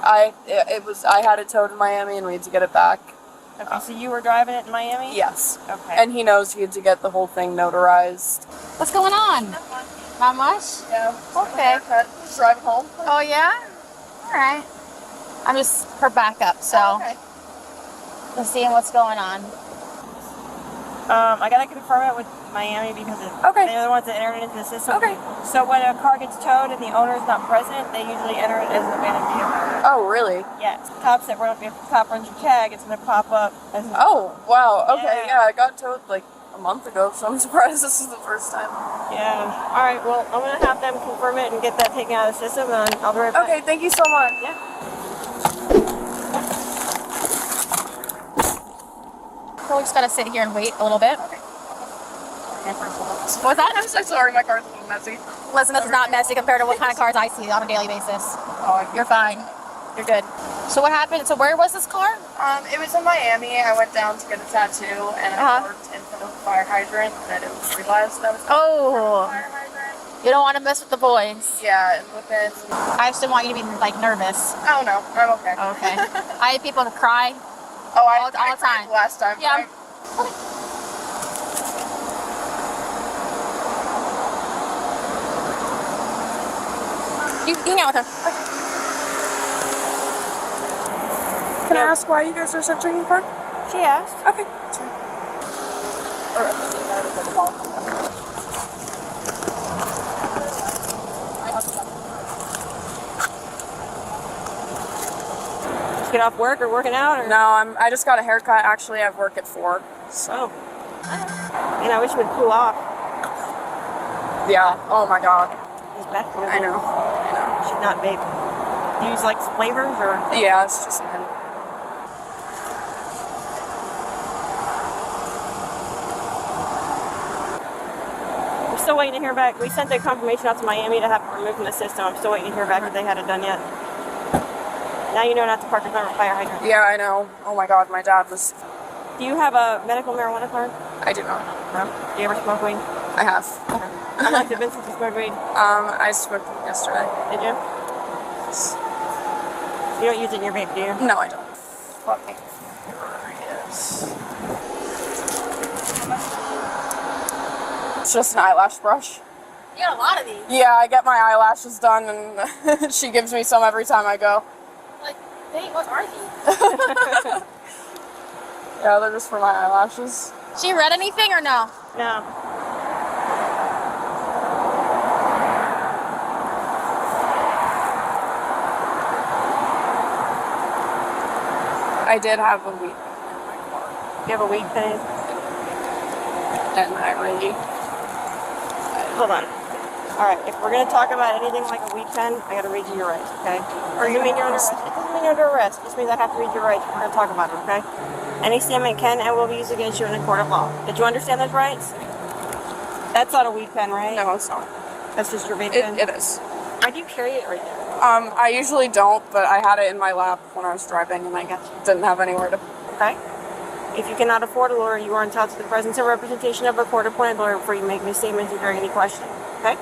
I had it towed in Miami and we had to get it back. Okay, so you were driving it in Miami? Yes. Okay. And he knows he had to get the whole thing notarized. What's going on? Not much? Yeah. Okay. Drive home. Oh, yeah? All right. I'm just her backup, so Okay. just seeing what's going on. I gotta confirm it with Miami because they're the ones that entered it into the system. Okay. So when a car gets towed and the owner is not present, they usually enter it as an abandoned vehicle. Oh, really? Yes. Top said, if the cop runs your tag, it's gonna pop up as an Oh, wow. Okay, Yeah. yeah, I got towed like a month ago, so I'm surprised this is the first time. Yeah. All right. Well, I'm gonna have them confirm it and get that taken out of the system, and I'll be right back. Okay, thank you so much. Yeah. So we just gotta sit here and wait a little bit. Okay. What's that? I'm so sorry, my car's a little messy. Listen, this is not messy compared to what kind of cars I see on a daily basis. Oh, You're fine. You're good. So what happened? So where was this car? It was in Miami. I went down to get a tattoo, and I parked in front of the fire hydrant, and I didn't realize that was the fire hydrant. You don't want to mess with the boys. Yeah, and within... I just didn't want you to be like nervous. Oh no, I'm okay. Okay. I had people to cry. Oh, all the cried time. Last time. Yeah. You hang out with her. Can I ask why you guys are searching the car? She asked. Okay. Just get off work or working out, or No, I just got a haircut. Actually, I have work at 4. So. And I wish it would cool off. Yeah. Oh my God. It's bad for I know. Should not vape. Do you use like flavors or? Yeah, it's just mint. We're still waiting to hear back. We sent the confirmation out to Miami to have it removed from the system. I'm still waiting to hear back if they had it done yet. Now you know not to park in front of a fire hydrant. Yeah, I know. Oh my God, my dad was... Do you have a medical marijuana card? I do not. No. Do you ever smoke weed? I have. How long has it been since you smoked weed? I smoked yesterday. Did you? You don't use it in your vape, do you? No, I don't. Let me... Yes. It's just an eyelash brush. You got a lot of these. Yeah, I get my eyelashes done, and she gives me some every time I go. Like, dang, what are these? Yeah, they're just for my eyelashes. She read anything or no? No. I did have a weed pen in my car. You have a weed pen? And I really... Hold on. Alright, if we're going to talk about anything like a weed pen, I got to read you your rights, okay? Or you mean you're under arrest? It doesn't mean you're under arrest. It just means I have to read your rights. We're going to talk about it, okay? Any statement can and will be used against you in a court of law. Did you understand those rights? That's not a weed pen, right? No, it's not. That's just your vape pen? It is. Why do you carry it right there? I usually don't, but I had it in my lap when I was driving, and I didn't have anywhere to... Okay. If you cannot afford a lawyer, you are entitled to the presence and representation of a court-appointed lawyer before you make any statements or during any questioning. Okay?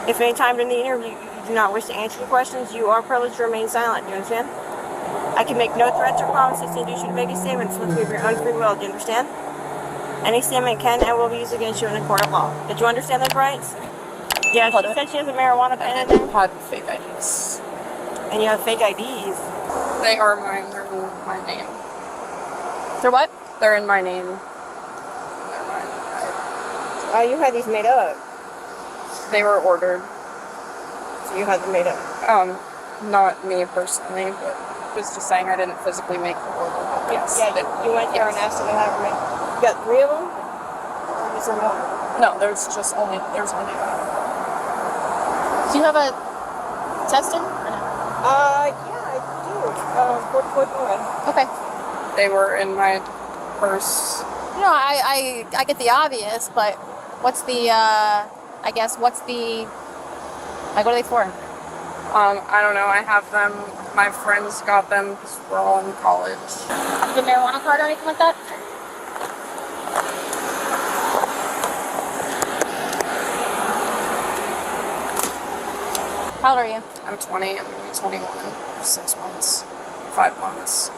If any time during the interview you do not wish to answer the questions, you are privileged to remain silent. Do you understand? I can make no threats or promises to induce you to make a statement simply of your own free will. Do you understand? Any statement can and will be used against you in a court of law. Did you understand those rights? Yeah, she said she has a marijuana pen in there. I had fake IDs. And you have fake IDs. They are mine. They're in my name. They're what? They're in my name. Oh, you had these made up. They were ordered. So you had them made up. Not me personally, but I was just saying I didn't physically make the order. But yes. Yeah, you went there and asked them to have them made. You got 3 of them? Or is there more? No, there's only one. Do you have a tester? Yeah, I do. 44. Okay. They were in my purse. You know, I get the obvious, but what's the, I guess, what's the, like, what are they for? I don't know. I have them. My friends got them because we're all in college. The marijuana card or anything like that? How old are you? I'm 20. I'm going to be 21 for 6 months. 5 months.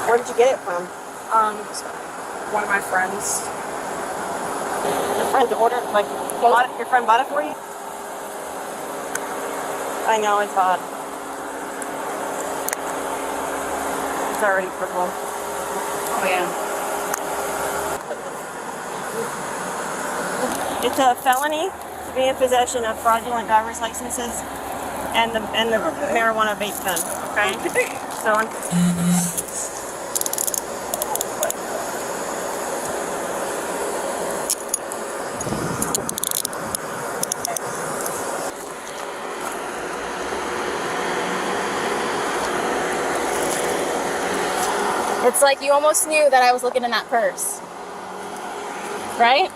Where did you get it from? One of my friends. Your friend ordered, like, your friend bought it for you? I know, it's hot. It's already purple. Oh, yeah. It's a felony to be in possession of fraudulent driver's licenses and the marijuana vape pen. Okay? So It's like you almost knew that I was looking in that purse. Right?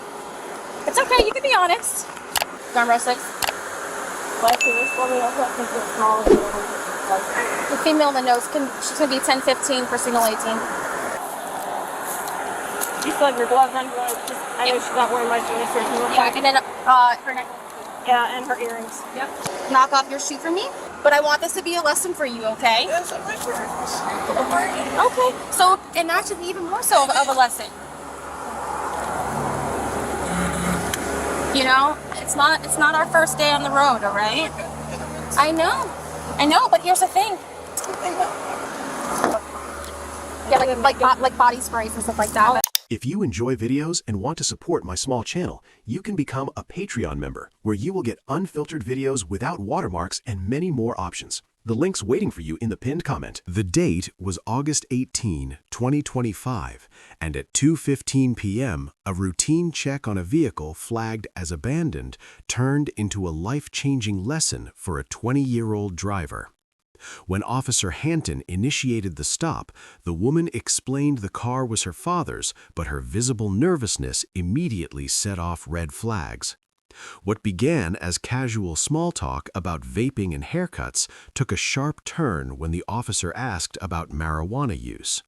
It's okay, you can be honest. Number 6. The female in the nose, she's going to be 10-15 for signal 18. you still have your gloves on. I know she's not wearing much in this shirt. Yeah, and then her neck. Yeah, and her earrings. Yep. Knock off your shoe for me. But I want this to be a lesson for you, okay? Yes, I'm right for Okay. So, and that should be even more so of a lesson. You know, it's not our first day on the road, all right? I know, but here's the thing. Yeah, like body sprays and stuff like that. If you enjoy videos and want to support my small channel, you can become a Patreon member, where you will get unfiltered videos without watermarks and many more options. The link's waiting for you in the pinned comment. The date was August 18, 2025, and at 2:15 p.m., a routine check on a vehicle flagged as abandoned turned into a life-changing lesson for a 20-year-old driver. When Officer Hanton initiated the stop, the woman explained the car was her father's, but her visible nervousness immediately set off red flags. What began as casual small talk about vaping and haircuts took a sharp turn when the officer asked about marijuana use.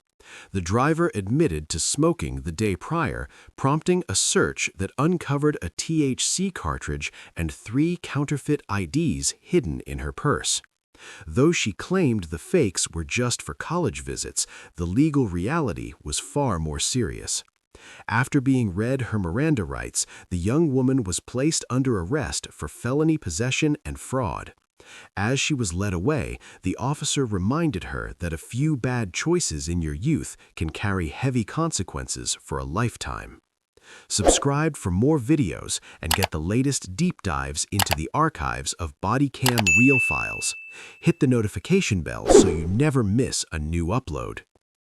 The driver admitted to smoking the day prior, prompting a search that uncovered a THC cartridge and 3 counterfeit IDs hidden in her purse. Though she claimed the fakes were just for college visits, the legal reality was far more serious. After being read her Miranda rights, the young woman was placed under arrest for felony possession and fraud. As she was led away, the officer reminded her that a few bad choices in your youth can carry heavy consequences for a lifetime. Subscribe for more videos and get the latest deep dives into the archives of Bodycam Real Files. Hit the notification bell so you never miss a new upload.